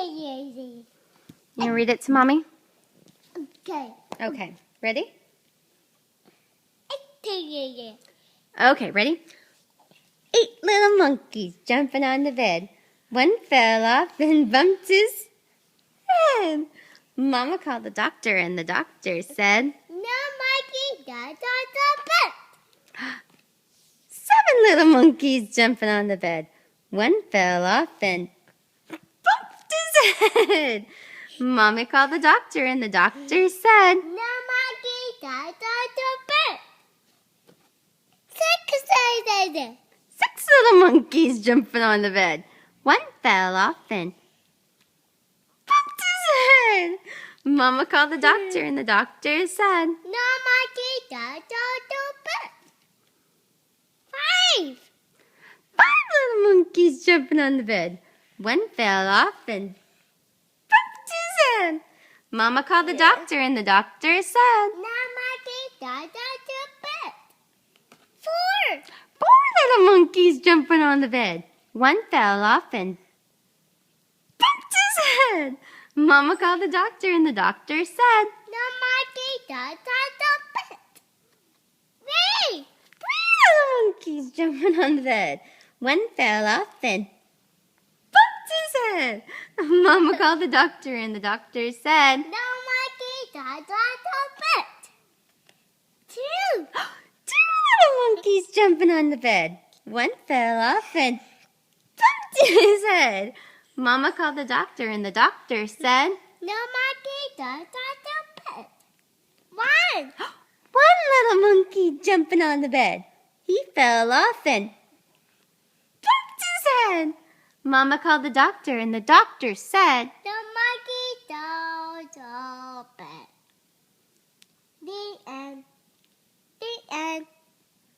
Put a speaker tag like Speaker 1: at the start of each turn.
Speaker 1: You
Speaker 2: want to read it to Mommy?
Speaker 1: Okay.
Speaker 2: Okay. Ready? Okay, ready? 8 little monkeys jumping on the bed. One fell off and bumped his head. Mama called the doctor, and the doctor said,
Speaker 1: No monkey got on the bed.
Speaker 2: 7 little monkeys jumping on the bed. One fell off and bumped his head. Mommy called the doctor, and the doctor said,
Speaker 1: No monkey got on the bed. 6
Speaker 2: little monkeys jumping on the bed. One fell off and bumped his head. Mama called the doctor, and the doctor said,
Speaker 1: No monkey got on the bed. 5
Speaker 2: little monkeys jumping on the bed. One fell off and bumped his head. Mama called the doctor, and the doctor said,
Speaker 1: No monkey got on the bed. 4
Speaker 2: little monkeys jumping on the bed. One fell off and bumped his head. Mama called the doctor, and the doctor said,
Speaker 1: No monkey got on the bed. 3
Speaker 2: little monkeys jumping on the bed. One fell off and bumped his head. Mama called the doctor, and the doctor said,
Speaker 1: No monkey got on the bed. 2
Speaker 2: little monkeys jumping on the bed. One fell off and bumped his head. Mama called the doctor, and the doctor said,
Speaker 1: No monkey got on the bed. 1
Speaker 2: One little monkey jumping on the bed. He fell off and bumped his head. Mama called the doctor, and the doctor said,
Speaker 1: No